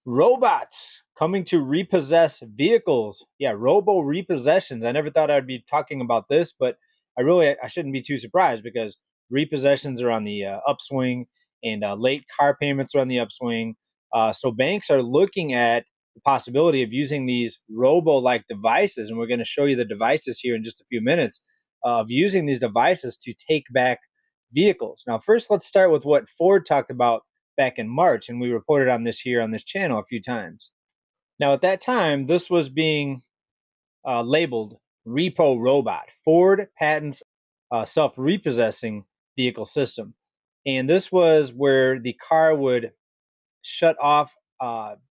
Robots coming to repossess vehicles. Yeah, robo repossessions. I never thought I'd be talking about this, but I shouldn't be too surprised because repossessions are on the upswing, and late car payments are on the upswing. So banks are looking at the possibility of using these robo-like devices, and we're going to show you the devices here in just a few minutes of using these devices to take back vehicles. Now, first, let's start with what Ford talked about back in March, and we reported on this here on this channel a few times. Now, at that time, this was being labeled repo robot. Ford patents self repossessing vehicle system. And this was where the car would shut off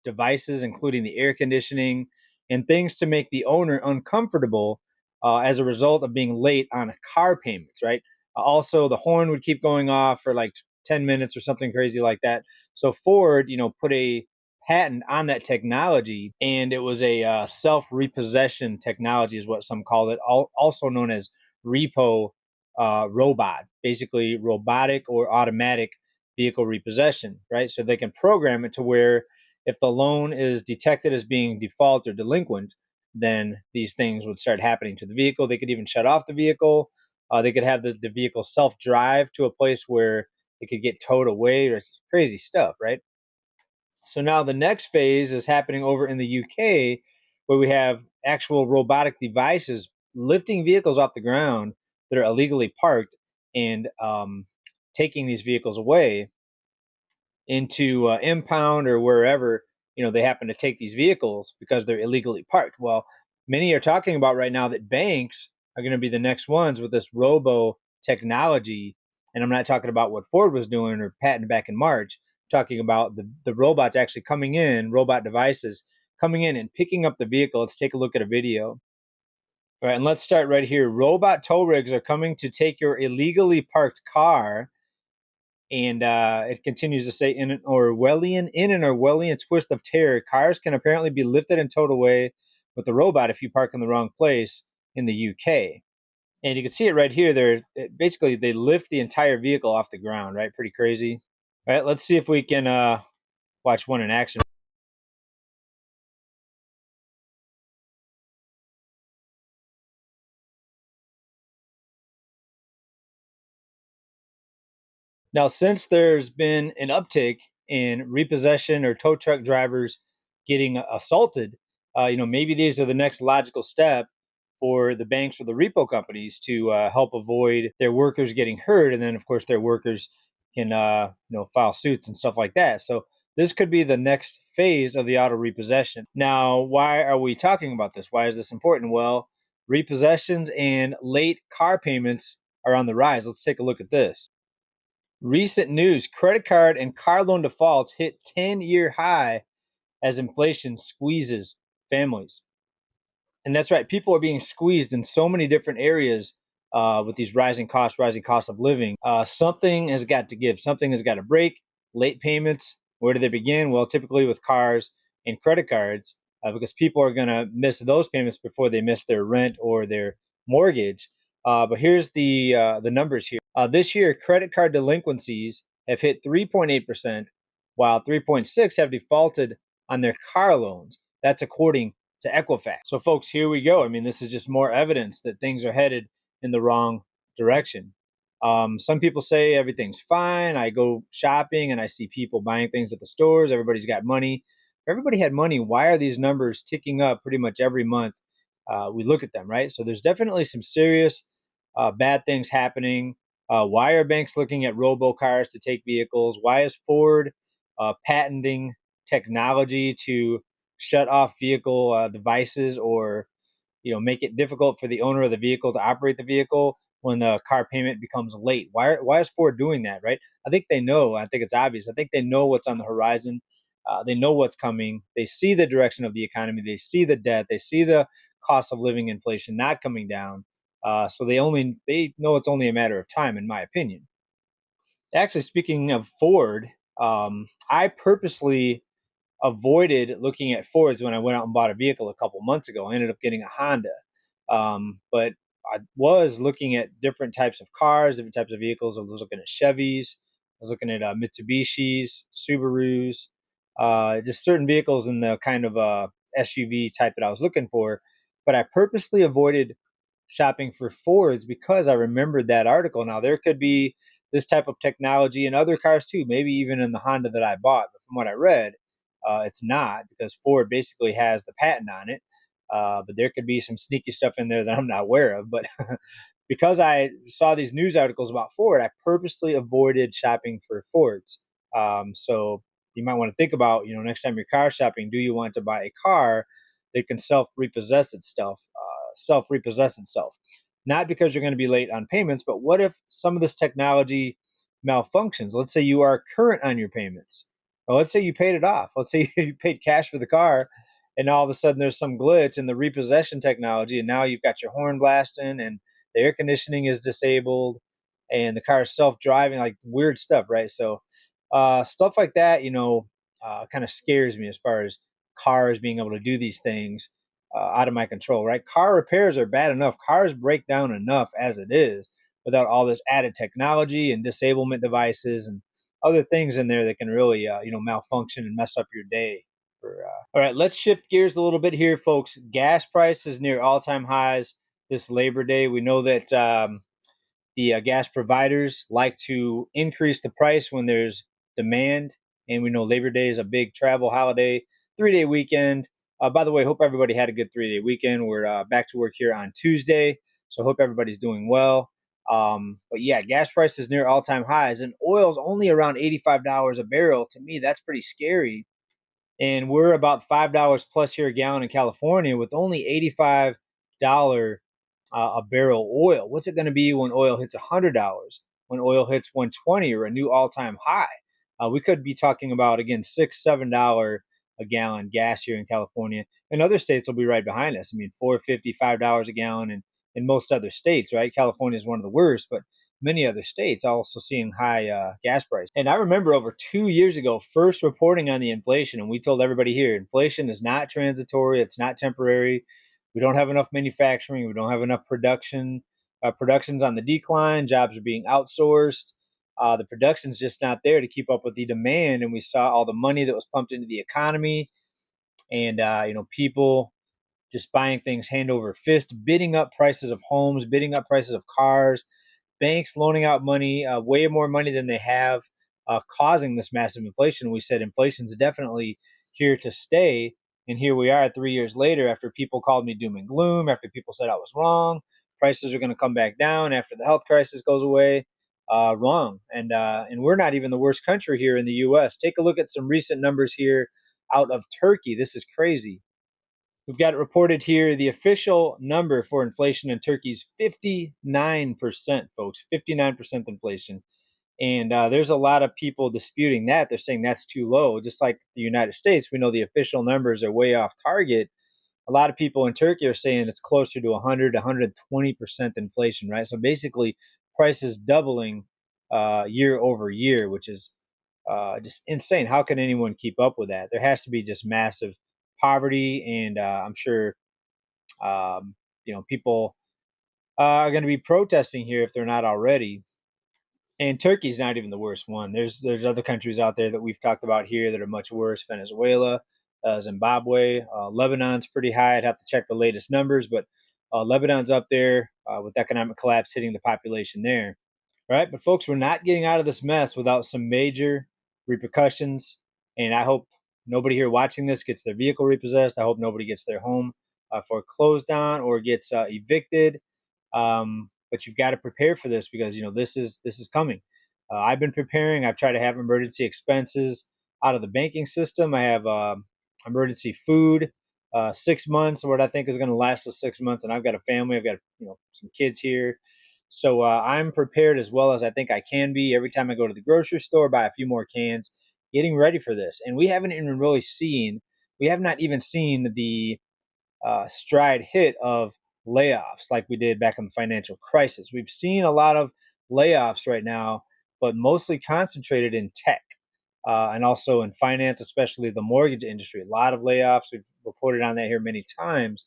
devices, including the air conditioning and things to make the owner uncomfortable as a result of being late on car payments, right? Also, the horn would keep going off for like 10 minutes or something crazy like that. So Ford, put a patent on that technology, and it was a self repossession technology, is what some call it, also known as repo robot, basically robotic or automatic vehicle repossession, right? So they can program it to where if the loan is detected as being default or delinquent, then these things would start happening to the vehicle. They could even shut off the vehicle. They could have the vehicle self drive to a place where it could get towed away, or crazy stuff, right? So now the next phase is happening over in the UK, where we have actual robotic devices lifting vehicles off the ground that are illegally parked, and taking these vehicles away into impound or wherever they happen to take these vehicles because they're illegally parked. Well, many are talking about right now that banks are going to be the next ones with this robo technology, and I'm not talking about what Ford was doing or patent back in March. I'm talking about the robots actually coming in, robot devices coming in and picking up the vehicle. Let's take a look at a video. All right, and let's start right here. Robot tow rigs are coming to take your illegally parked car, and it continues to say, in an Orwellian twist of terror, cars can apparently be lifted and towed away with the robot if you park in the wrong place in the UK. And you can see it right here. Basically they lift the entire vehicle off the ground, right? Pretty crazy. All right, let's see if we can watch one in action. Now, since there's been an uptick in repossession or tow truck drivers getting assaulted, maybe these are the next logical step for the banks or the repo companies to help avoid their workers getting hurt, and then of course their workers can file suits and stuff like that. So this could be the next phase of the auto repossession. Now, why are we talking about this? Why is this important? Well, repossessions and late car payments are on the rise. Let's take a look at this. Recent news: credit card and car loan defaults hit 10-year high as inflation squeezes families. And that's right, people are being squeezed in so many different areas with these rising costs of living. Something has got to give, something has got to break. Late payments, where do they begin? Well, typically with cars and credit cards, because people are going to miss those payments before they miss their rent or their mortgage. But here's the numbers here. This year, credit card delinquencies have hit 3.8%, while 3.6 have defaulted on their car loans. That's according to Equifax. So, folks, here we go. I mean, this is just more evidence that things are headed in the wrong direction. Some people say everything's fine. I go shopping and I see people buying things at the stores. Everybody's got money. If everybody had money, why are these numbers ticking up pretty much every month? We look at them, right? So there's definitely some serious bad things happening. Why are banks looking at robo cars to take vehicles? Why is Ford patenting technology to shut off vehicle devices, or make it difficult for the owner of the vehicle to operate the vehicle when the car payment becomes late? Why is Ford doing that, right? I think they know. I think it's obvious. I think they know what's on the horizon. They know what's coming. They see the direction of the economy. They see the debt. They see the cost of living inflation not coming down. So they know it's only a matter of time, in my opinion. Actually, speaking of Ford, I purposely avoided looking at Fords when I went out and bought a vehicle a couple months ago. I ended up getting a Honda. But I was looking at different types of cars, different types of vehicles. I was looking at Chevys. I was looking at Mitsubishis, Subarus. just certain vehicles in the kind of SUV type that I was looking for. But I purposely avoided shopping for Fords because I remembered that article. Now, there could be this type of technology in other cars too, maybe even in the Honda that I bought. But from what I read, it's not, because Ford basically has the patent on it. But there could be some sneaky stuff in there that I'm not aware of. But because I saw these news articles about Ford, I purposely avoided shopping for Fords. So you might want to think about, next time you're car shopping, do you want to buy a car that can self repossess itself? Not because you're going to be late on payments, but what if some of this technology malfunctions? Let's say you are current on your payments. Well, let's say you paid it off. Let's say you paid cash for the car, and all of a sudden there's some glitch in the repossession technology, and now you've got your horn blasting, and the air conditioning is disabled, and the car is self-driving, like weird stuff, right? So stuff like that, kind of scares me as far as cars being able to do these things out of my control, right? Car repairs are bad enough. Cars break down enough as it is without all this added technology and disablement devices and other things in there that can really, malfunction and mess up your day. All right, let's shift gears a little bit here, folks. Gas prices near all-time highs this Labor Day. We know that the gas providers like to increase the price when there's demand, and we know Labor Day is a big travel holiday, 3-day weekend. By the way, hope everybody had a good 3-day weekend. We're back to work here on Tuesday, so hope everybody's doing well. But yeah, gas prices near all-time highs, and oil's only around $85 a barrel. To me, that's pretty scary, and we're about $5 plus here a gallon in California with only $85 a barrel oil. What's it going to be when oil hits $100? When oil hits 120 or a new all-time high? We could be talking about, again, $6-7 a gallon gas here in California, and other states will be right behind us. I mean, $4.50, $5 a gallon in most other states, right? California is one of the worst, but many other states also seeing high gas prices. And I remember over 2 years ago, first reporting on the inflation, and we told everybody here, inflation is not transitory, it's not temporary. We don't have enough manufacturing, we don't have enough production. Production's on the decline, jobs are being outsourced. The production's just not there to keep up with the demand, and we saw all the money that was pumped into the economy, and people just buying things hand over fist, bidding up prices of homes, bidding up prices of cars, banks loaning out money, way more money than they have, causing this massive inflation. We said inflation's definitely here to stay. And here we are 3 years later, after people called me doom and gloom, after people said I was wrong, prices are going to come back down after the health crisis goes away. Wrong. And we're not even the worst country here in the US. Take a look at some recent numbers here out of Turkey. This is crazy. We've got it reported here. The official number for inflation in Turkey is 59%, folks. 59% inflation. And there's a lot of people disputing that. They're saying that's too low. Just like the United States, we know the official numbers are way off target. A lot of people in Turkey are saying it's closer to 100, 120% inflation, right? So basically, prices doubling year over year, which is just insane. How can anyone keep up with that? There has to be just massive poverty, and I'm sure people are going to be protesting here if they're not already. And Turkey's not even the worst one. There's other countries out there that we've talked about here that are much worse. Venezuela, Zimbabwe, Lebanon's pretty high. I'd have to check the latest numbers, but Lebanon's up there with economic collapse hitting the population there. Right? But folks, we're not getting out of this mess without some major repercussions. And I hope nobody here watching this gets their vehicle repossessed. I hope nobody gets their home foreclosed on or gets evicted. But you've got to prepare for this because this is coming. I've been preparing. I've tried to have emergency expenses out of the banking system. I have emergency food, 6 months, what I think is going to last us 6 months. And I've got a family. I've got some kids here. So I'm prepared as well as I think I can be. Every time I go to the grocery store, buy a few more cans, getting ready for this. And we have not even seen the stride hit of layoffs like we did back in the financial crisis. We've seen a lot of layoffs right now, but mostly concentrated in tech and also in finance, especially the mortgage industry. A lot of layoffs. We've reported on that here many times.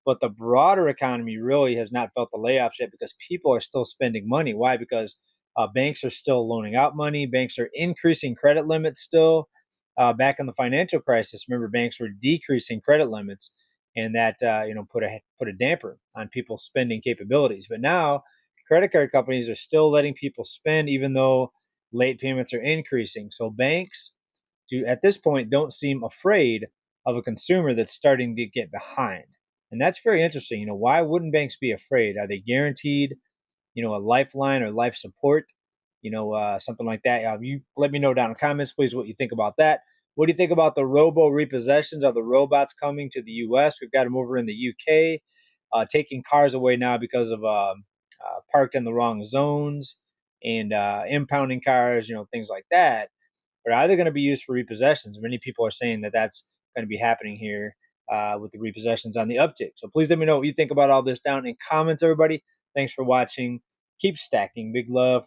But the broader economy really has not felt the layoffs yet because people are still spending money. Why? Because banks are still loaning out money. Banks are increasing credit limits still. back in the financial crisis. Remember, banks were decreasing credit limits, and that put a damper on people's spending capabilities. But now, credit card companies are still letting people spend, even though late payments are increasing. So banks do at this point don't seem afraid of a consumer that's starting to get behind. And that's very interesting. Why wouldn't banks be afraid? Are they guaranteed, a lifeline or life support, something like that? You let me know down in the comments, please, what you think about that. What do you think about the robo repossessions? Are the robots coming to the U.S.? We've got them over in the U.K., taking cars away now because of parked in the wrong zones and impounding cars, things like that. But are they going to be used for repossessions? Many people are saying that that's going to be happening here with the repossessions on the uptick. So please let me know what you think about all this down in comments, everybody. Thanks for watching. Keep stacking. Big love.